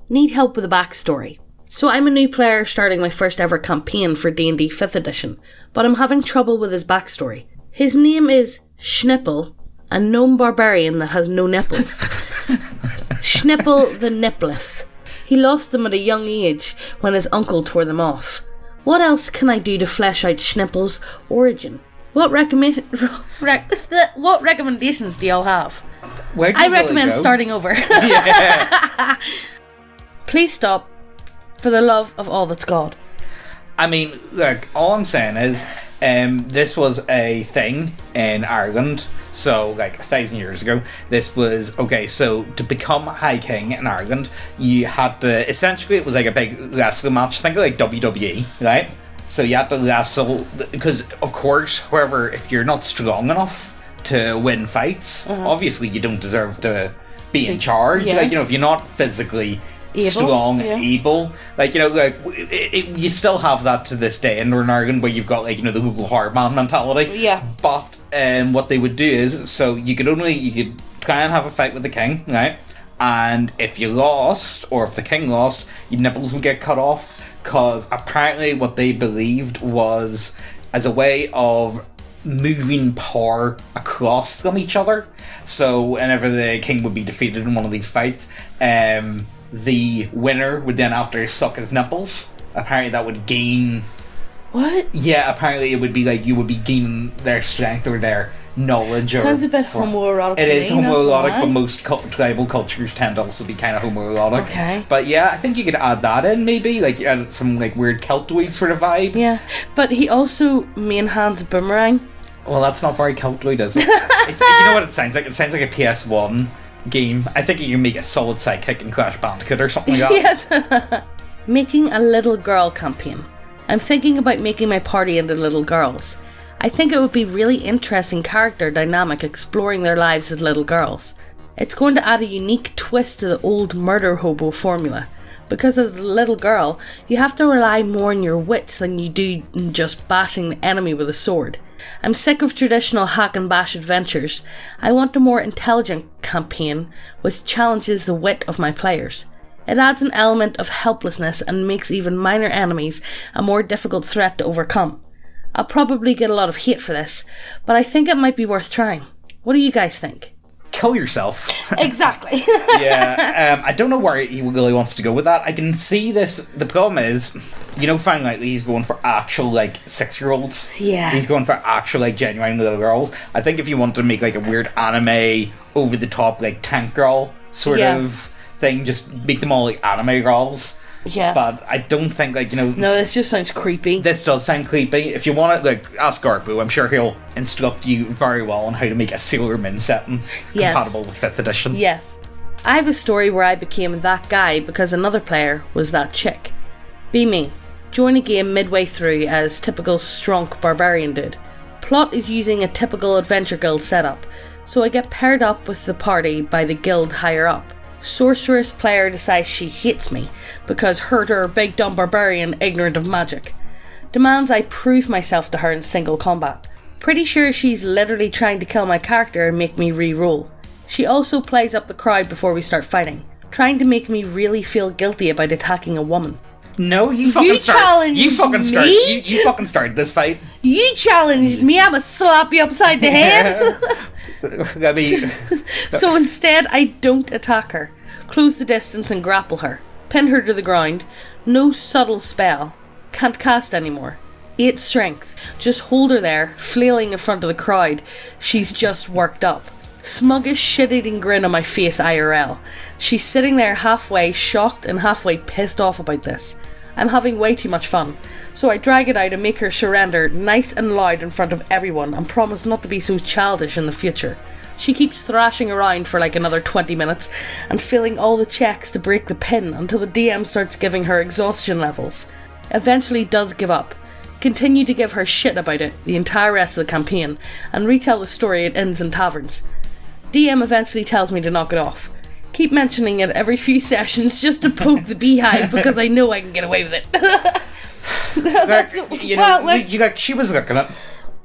Need help with a backstory. So I'm a new player starting my first ever campaign for D&D 5th edition, but I'm having trouble with his backstory. His name is Shnipple, a gnome barbarian that has no nipples. Shnipple the Nipples. He lost them at a young age when his uncle tore them off. What else can I do to flesh out Schnipple's origin? What recommendations do y'all have? I recommend starting over. Yeah. Please stop, for the love of all that's God. I mean, look, all I'm saying is, this was a thing in Ireland, so, 1,000 years ago. This was, okay, so to become High King in Ireland, you had to, essentially, it was like a big wrestling match, think of WWE, right? So you had to wrestle, because, of course, however, if you're not strong enough to win fights, obviously you don't deserve to be in charge. Yeah. If you're not physically strong and able, you still have that to this day in Northern Ireland, where you've got the Google Hardman mentality. Yeah. But what they would do is, so you could try and have a fight with the king, right? And if you lost, or if the king lost, your nipples would get cut off, because apparently what they believed was as a way of moving power across from each other. So whenever the king would be defeated in one of these fights, the winner would then have to suck his nipples. Apparently that would gain... What? Yeah, apparently it would be you would be gaining their strength or their knowledge. Sounds a bit homoerotic. It is homoerotic, but most tribal cultures tend to also be kind of homoerotic. Okay. But yeah, I think you could add that in, maybe. Add some weird Celtoid sort of vibe. Yeah, but he also main hands a boomerang. Well, that's not very Celtoid, is it? You know what it sounds like? It sounds like a PS1 game. I think you can make a solid sidekick in Crash Bandicoot or something like that. Yes. Making a little girl campaign. I'm thinking about making my party into little girls. I think it would be really interesting character dynamic exploring their lives as little girls. It's going to add a unique twist to the old murder hobo formula, because as a little girl, you have to rely more on your wits than you do in just bashing the enemy with a sword. I'm sick of traditional hack and bash adventures. I want a more intelligent campaign which challenges the wit of my players. It adds an element of helplessness and makes even minor enemies a more difficult threat to overcome. I'll probably get a lot of hate for this, but I think it might be worth trying. What do you guys think? Kill yourself. Exactly. Yeah, I don't know where he really wants to go with that. I can see this. The problem is, finally, he's going for actual 6-year-olds. Yeah. He's going for actual genuine little girls. I think if you want to make a weird anime over the top tank girl sort of thing, just make them all anime girls. Yeah. But I don't think No, this just sounds creepy. This does sound creepy. If you want it, ask Guardbros. I'm sure he'll instruct you very well on how to make a Sailor Moon setting compatible with 5th edition. Yes. I have a story where I became that guy because another player was that chick. Be me. Join a game midway through as typical strong barbarian dude. Plot is using a typical adventure guild setup, so I get paired up with the party by the guild higher up. Sorceress player decides she hates me because her big dumb barbarian ignorant of magic. Demands I prove myself to her in single combat. Pretty sure she's literally trying to kill my character and make me re-roll. She also plays up the crowd before we start fighting, trying to make me really feel guilty about attacking a woman. No, you fucking started. You fucking started this fight. You challenged me, I'ma slap you upside the head. So instead, I don't attack her. Close the distance and grapple her. Pin her to the ground. No subtle spell. Can't cast anymore. 8 strength. Just hold her there, flailing in front of the crowd. She's just worked up. Smug shit-eating grin on my face IRL. She's sitting there halfway shocked and halfway pissed off about this. I'm having way too much fun, so I drag it out and make her surrender nice and loud in front of everyone and promise not to be so childish in the future. She keeps thrashing around for another 20 minutes and filling all the checks to break the pin until the DM starts giving her exhaustion levels. Eventually does give up. Continue to give her shit about it the entire rest of the campaign and retell the story at inns and taverns. DM eventually tells me to knock it off. Keep mentioning it every few sessions just to poke the beehive because I know I can get away with it. She was looking at.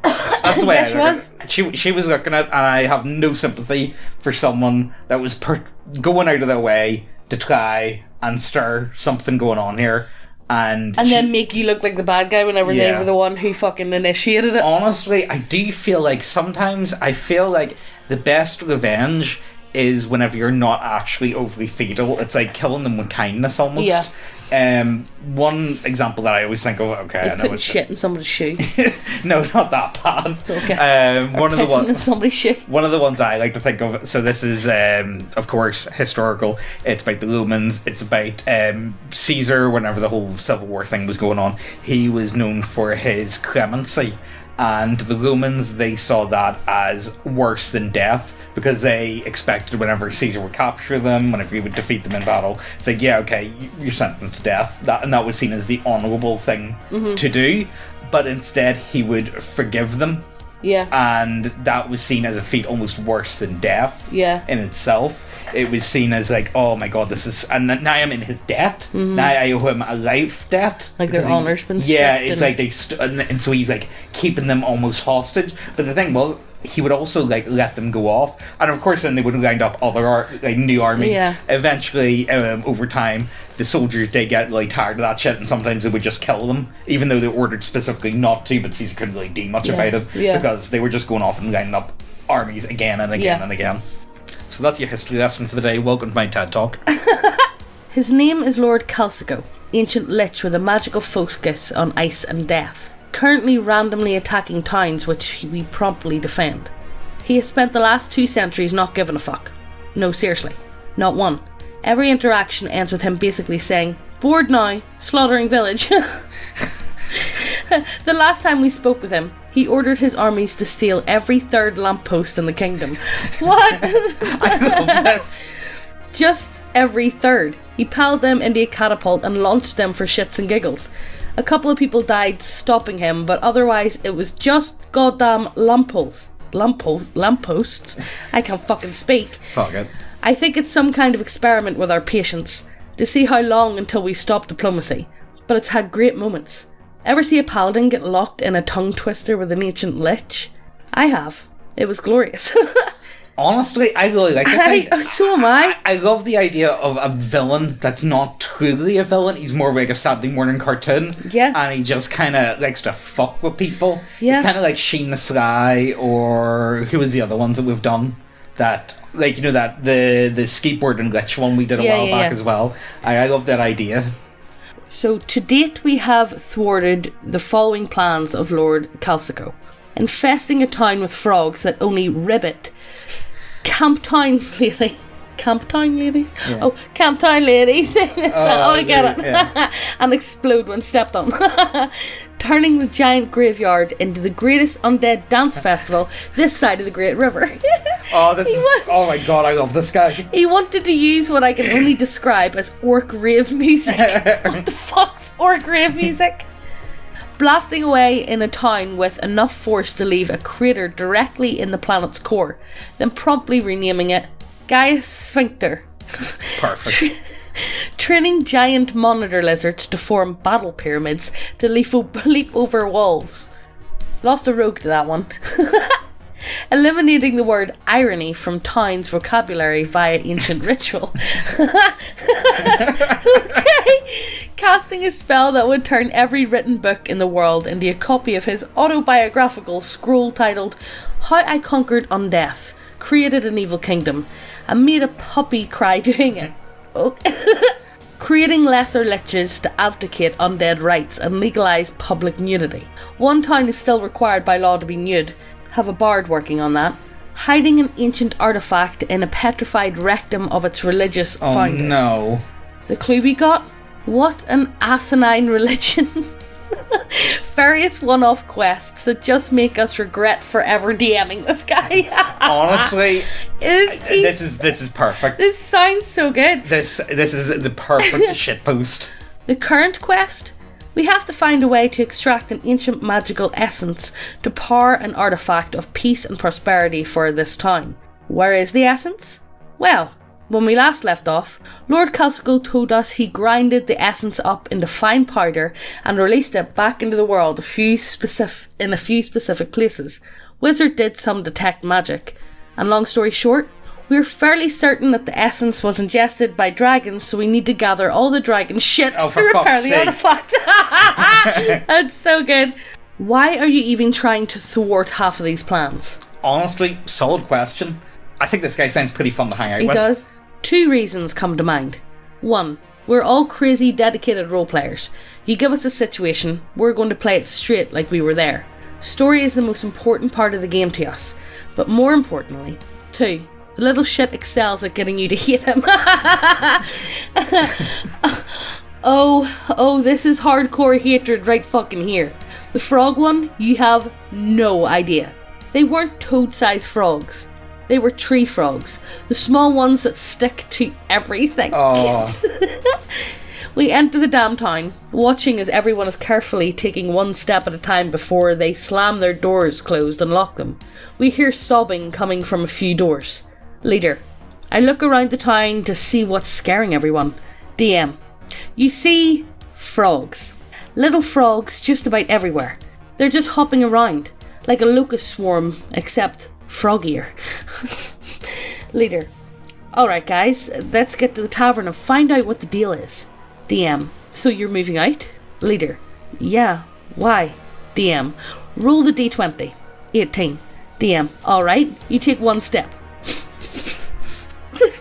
That's the way I look at it. She was looking at, and I have no sympathy for someone that was going out of their way to try and stir something going on here. And then make you look like the bad guy whenever they were the one who fucking initiated it. Honestly, I do feel like sometimes the best revenge is whenever you're not actually overly fatal. It's like killing them with kindness almost. Yeah. One example that I always think of, okay, I know putting shit in somebody's shoe. No, not that bad. Okay. One of the ones in somebody's shoe. One of the ones I like to think of. So this is, of course, historical. It's about the Romans. It's about Caesar. Whenever the whole Civil War thing was going on, he was known for his clemency, and the Romans, they saw that as worse than death. Because they expected whenever Caesar would capture them, whenever he would defeat them in battle, it's like, yeah, okay, you're sentenced to death. That was seen as the honourable thing to do. But instead, he would forgive them. Yeah. And that was seen as a feat almost worse than death in itself. It was seen as like, oh my god, this is... And now I'm in his debt. Now I owe him a life debt. Like their honour's been stripped. Yeah, it's like they... and so he's like keeping them almost hostage. But the thing was, he would also like let them go off, and of course then they would line up other new armies. Eventually, over time, the soldiers did get really tired of that shit, and sometimes they would just kill them, even though they ordered specifically not to. But Caesar couldn't really do much about it because they were just going off and lining up armies again and again and again. So that's your history lesson for the day. Welcome to my TED Talk. His name is Lord Calisigo, ancient lich with a magical focus on ice and death, currently randomly attacking towns which we promptly defend. He has spent the last 2 centuries not giving a fuck. No, seriously. Not one. Every interaction ends with him basically saying, "Bored now, slaughtering village." The last time we spoke with him, he ordered his armies to steal every 3rd lamppost in the kingdom. What? I love this. Just every 3rd. He piled them into a catapult and launched them for shits and giggles. A couple of people died stopping him, but otherwise it was just goddamn lampposts. Lampposts? I can't fucking speak. Fuck it. I think it's some kind of experiment with our patience, to see how long until we stop diplomacy. But it's had great moments. Ever see a paladin get locked in a tongue twister with an ancient lich? I have. It was glorious. Honestly, I really like it. So am I. I love the idea of a villain that's not truly a villain. He's more of like a Saturday morning cartoon. Yeah. And he just kind of likes to fuck with people. Yeah. It's kind of like Sheen the Sly, or who was the other ones that we've done? That, like, you know, that the skateboard and glitch one we did a while back as well. I love that idea. So, to date, we have thwarted the following plans of Lord Calisigo. Infesting a town with frogs that only ribbit Camptown ladies. Yeah. Oh, Camptown ladies. I get it. Yeah. And explode when stepped on. Turning the giant graveyard into the greatest undead dance festival this side of the Great River. Oh my god, I love this guy. He wanted to use what I can only describe as orc rave music. What the fuck's orc rave music? Blasting away in a town with enough force to leave a crater directly in the planet's core, then promptly renaming it Gaius Sphincter. Perfect. Training giant monitor lizards to form battle pyramids to leap over walls. Lost a rogue to that one. Eliminating the word irony from town's vocabulary via ancient ritual. Okay. Casting a spell that would turn every written book in the world into a copy of his autobiographical scroll titled How I Conquered Undeath, Created an Evil Kingdom, and made a puppy cry doing it. Creating lesser liches to abdicate undead rights and legalise public nudity. One town is still required by law to be nude. Have a bard working on that. Hiding an ancient artifact in a petrified rectum of its religious founder. Oh no. The clue we got? What an asinine religion. Various one-off quests that just make us regret forever DMing this guy. Honestly, this is perfect. This sounds so good. This is the perfect shitpost. The current quest? We have to find a way to extract an ancient magical essence to power an artifact of peace and prosperity for this town. Where is the essence? Well, when we last left off, Lord Calisigo told us he grinded the essence up into fine powder and released it back into the world in a few specific places. Wizard did some detect magic, and long story short, We're fairly certain that the essence was ingested by dragons, so we need to gather all the dragon shit to repair the artifact. That's so good. Why are you even trying to thwart half of these plans? Honestly, solid question. I think this guy sounds pretty fun to hang out with. He does. 2 reasons come to mind. 1. We're all crazy, dedicated role players. You give us a situation, we're going to play it straight like we were there. Story is the most important part of the game to us. But more importantly, 2. The little shit excels at getting you to hate him. Oh, this is hardcore hatred right fucking here. The frog one, you have no idea. They weren't toad-sized frogs. They were tree frogs. The small ones that stick to everything. Oh. We enter the damn town, watching as everyone is carefully taking one step at a time before they slam their doors closed and lock them. We hear sobbing coming from a few doors. Leader, I look around the town to see what's scaring everyone. DM, you see frogs. Little frogs just about everywhere. They're just hopping around, like a locust swarm, except froggier. Leader, alright guys, let's get to the tavern and find out what the deal is. DM, so you're moving out? Leader, yeah, why? DM, roll the d20. 18. DM, alright, you take 1 step.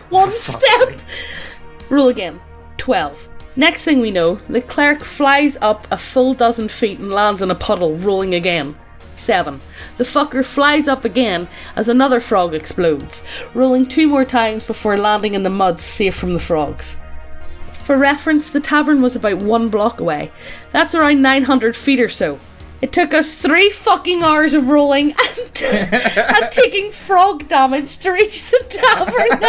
1 step? Roll again. 12. Next thing we know, the cleric flies up a full dozen feet and lands in a puddle, rolling again. 7. The fucker flies up again as another frog explodes, rolling 2 more times before landing in the mud safe from the frogs. For reference, the tavern was about 1 block away. That's around 900 feet or so. It took us 3 fucking hours of rolling and taking frog damage to reach the tavern.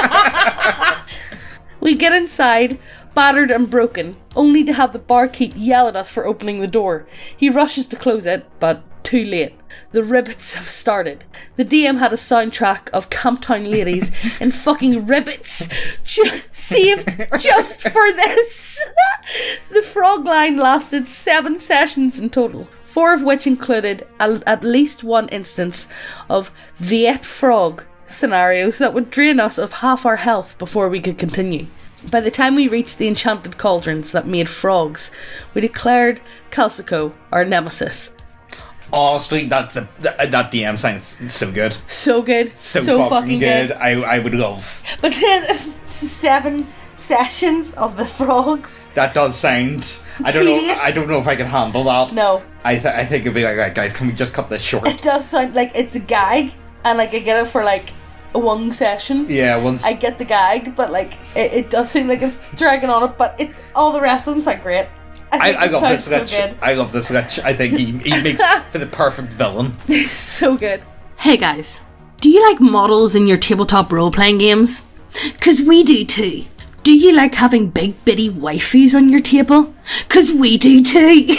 We get inside, battered and broken, only to have the barkeep yell at us for opening the door. He rushes to close it, but too late. The ribbits have started. The DM had a soundtrack of Camptown ladies in fucking ribbits saved just for this. The frog line lasted 7 sessions in total, 4 of which included at least 1 instance of Viet frog scenarios that would drain us of half our health before we could continue. By the time we reached the enchanted cauldrons that made frogs, we declared Calisigo our nemesis. Honestly, that DM sounds so good. So good. So fucking good. I would love. But then 7 sessions of the frogs. That does sound. I don't know if I can handle that. No. I think it'd be like, right, guys, can we just cut this short? It does sound like it's a gag, and like I get it for like 1 session. Yeah, once I get the gag, but like it does seem like it's dragging on it. But all the rest of them sound great. I love this lich. So I love this lich. I think he makes for the perfect villain. So good. Hey guys, do you like models in your tabletop role-playing games? 'Cause we do too. Do you like having big bitty waifus on your table? 'Cause we do too.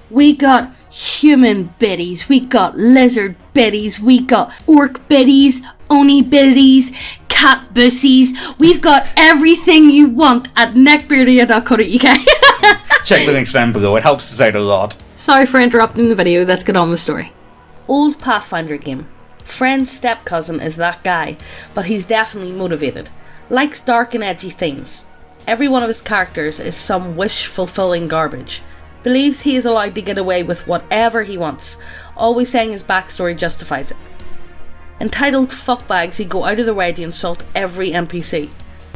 We got human biddies, we got lizard biddies, we got orc biddies, oni biddies, cat bussies. We've got everything you want at neckbeardia.co.uk. Check the links down below, it helps us out a lot. Sorry for interrupting the video, let's get on with the story. Old Pathfinder game. Friend's step-cousin is that guy, but he's definitely motivated. Likes dark and edgy themes. Every one of his characters is some wish-fulfilling garbage. Believes he is allowed to get away with whatever he wants, always saying his backstory justifies it. Entitled fuckbags who go out of their way to insult every NPC.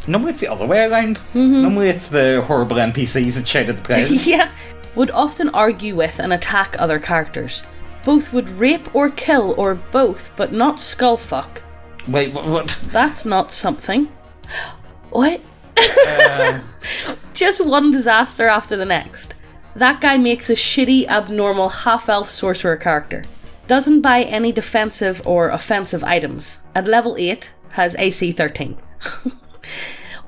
Normally it's the other way around. Mm-hmm. Normally it's the horrible NPCs that shout at the players. Yeah. Would often argue with and attack other characters. Both would rape or kill or both, but not skullfuck. Wait, what? That's not something. What? Just one disaster after the next. That guy makes a shitty, abnormal, half-elf sorcerer character. Doesn't buy any defensive or offensive items. At level 8, has AC 13.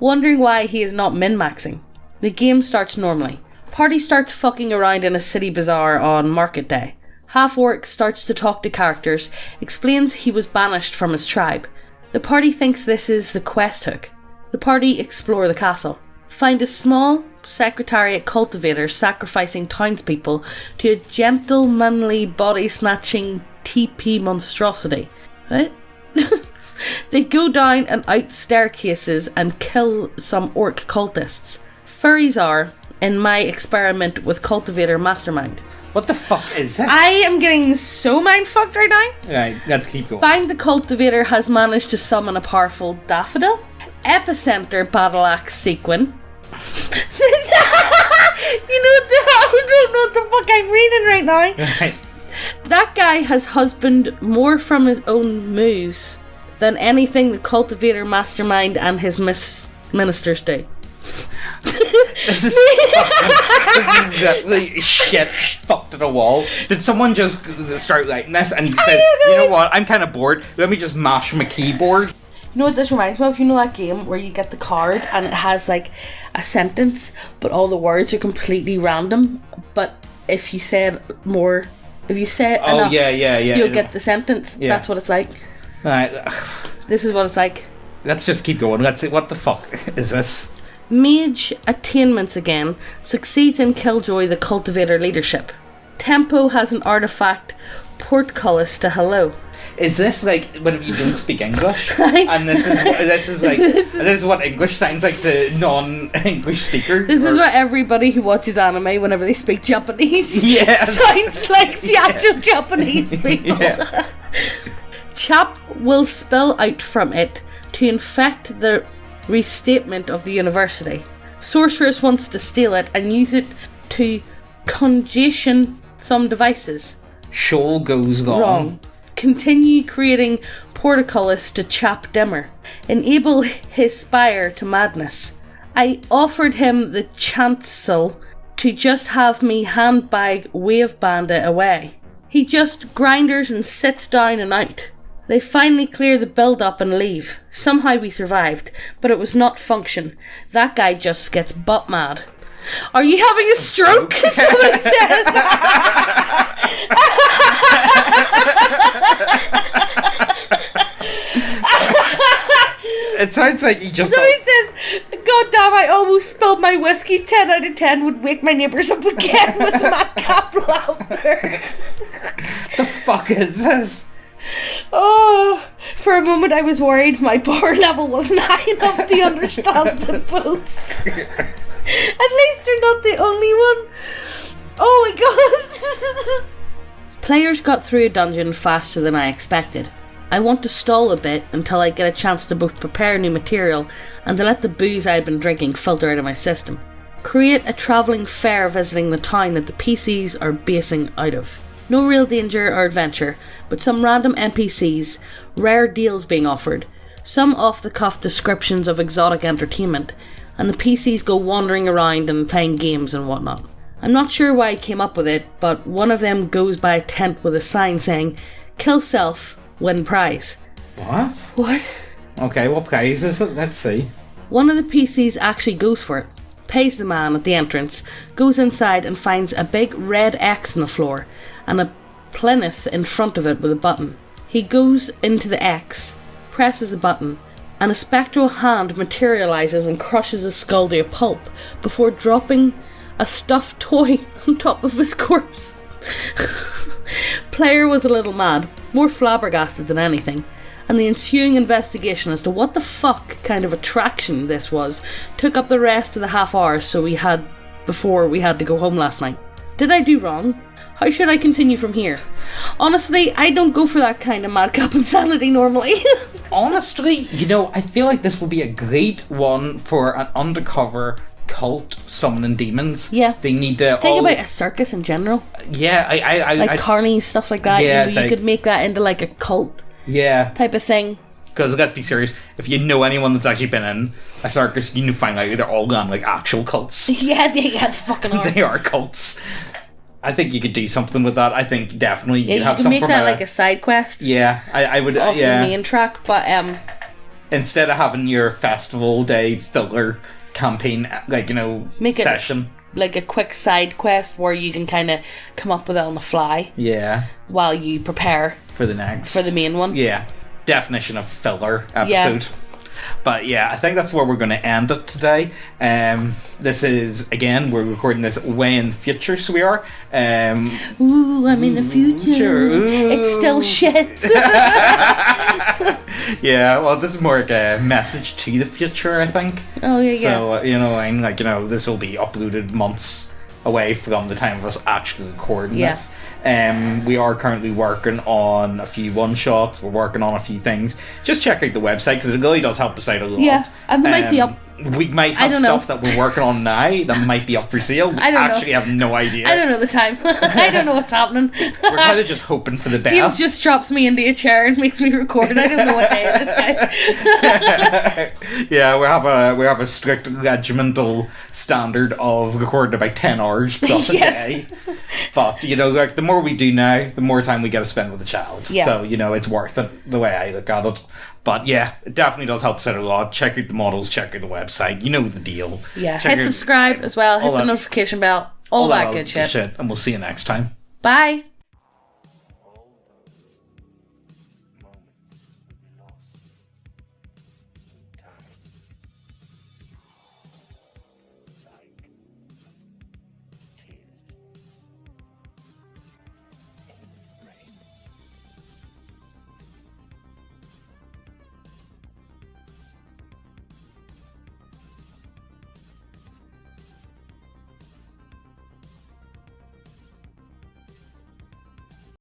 Wondering why he is not min-maxing. The game starts normally. Party starts fucking around in a city bazaar on market day. Half-orc starts to talk to characters, explains he was banished from his tribe. The party thinks this is the quest hook. The party explore the castle. Find a small secretariat cultivator sacrificing townspeople to a gentlemanly body-snatching TP monstrosity. What? They go down and out staircases and kill some orc cultists. Furries are, in my experiment with Cultivator Mastermind. What the fuck is that? I am getting so mind-fucked right now. Right, let's keep going. Find the Cultivator has managed to summon a powerful Daffodil. Epicenter Battle Axe Sequin. I don't know what the fuck I'm reading right now. Right. That guy has husbanded more from his own moves than anything the Cultivator Mastermind and his ministers do. This is exactly shit fucked to the wall. Did someone just start writing this and he said, you know what, I'm kind of bored, let me just mash my keyboard? You know what this reminds me of? You know that game where you get the card and it has like a sentence, but all the words are completely random, but if you say it enough, you'll get the sentence. Yeah. That's what it's like. Right. This is what it's like. Let's just keep going. Let's see, what the fuck is this? Mage attainments again succeeds in Killjoy the Cultivator leadership. Tempo has an artifact, portcullis to hello. Is this like whenever you don't speak English? And this is what English sounds like to non-English speaker? This is what everybody who watches anime, whenever they speak Japanese, sounds like the actual Japanese people. Yeah. Chap will spill out from it to infect the restatement of the university. Sorceress wants to steal it and use it to congestion some devices. Show goes wrong. Continue creating portcullis to chap dimmer. Enable his spire to madness. I offered him the chancel to just have me handbag wave bandit away. He just grinders and sits down and out. They finally clear the build-up and leave. Somehow we survived, but it was not function. That guy just gets butt mad. Are you having a stroke? Someone says. It sounds like you just... Somebody says, God damn, I almost spilled my whiskey. 10 out of 10 would wake my neighbours up again with madcap laughter. The fuck is this? Oh, for a moment I was worried my power level wasn't high enough to understand the post. At least you're not the only one. Oh my god. Players got through a dungeon faster than I expected. I want to stall a bit until I get a chance to both prepare new material and to let the booze I had been drinking filter out of my system. Create a travelling fair visiting the town that the PCs are basing out of. No real danger or adventure, but some random NPCs, rare deals being offered, some off-the-cuff descriptions of exotic entertainment, and the PCs go wandering around and playing games and whatnot. I'm not sure why I came up with it, but one of them goes by a tent with a sign saying, "Kill self, win prize." What? What? Okay, what prize is it? Let's see. One of the PCs actually goes for it, pays the man at the entrance, goes inside and finds a big red X on the floor, and a plinth in front of it with a button. He goes into the X, presses the button, and a spectral hand materializes and crushes his skull to a pulp before dropping a stuffed toy on top of his corpse. Player was a little mad, more flabbergasted than anything, and the ensuing investigation as to what the fuck kind of attraction this was took up the rest of the half hour before we had to go home last night. Did I do wrong? How should I continue from here? Honestly, I don't go for that kind of madcap insanity normally. Honestly, I feel like this will be a great one for an undercover cult summoning demons. Yeah. They need to... Think about a circus in general. Yeah, like carnies, stuff like that. Yeah, you could make that into like a cult type of thing. Because let's be serious, if you know anyone that's actually been in a circus, you find out they're all gone like actual cults. Yeah, they fucking are. They are cults. I think you could do something with that. I think definitely you could have something. You could make that like a side quest. Yeah, I would. Off the main track, but instead of having your festival day filler campaign, make session, like a quick side quest where you can kind of come up with it on the fly. Yeah. While you prepare for the main one. Yeah. Definition of filler episode. Yeah. But yeah, I think that's where we're going to end it today. This is, again, we're recording this way in the future, so we are. Ooh, I'm in the future. Ooh. It's still shit. Yeah, well, this is more like a message to the future, I think. Oh, yeah, yeah. So, and like, this will be uploaded months away from the time of us actually recording this. We are currently working on a few one-shots. We're working on a few things. Just check out the website, because it really does help us out a lot. Yeah, and they might be up. We might have stuff that we're working on now that might be up for sale. I don't actually have no idea. I don't know the time. I don't know what's happening. We're kind of just hoping for the best. James just drops me into a chair and makes me record. I don't know what day it is, guys. Yeah, we have a strict regimental standard of recording about 10 hours plus a day. But like, the more we do now, the more time we get to spend with the child. Yeah. So it's worth it, the way I look at it. But yeah, it definitely does help us out a lot. Check out the models, check out the website. You know the deal. Yeah, hit subscribe as well, hit the notification bell, all that good shit. And we'll see you next time. Bye.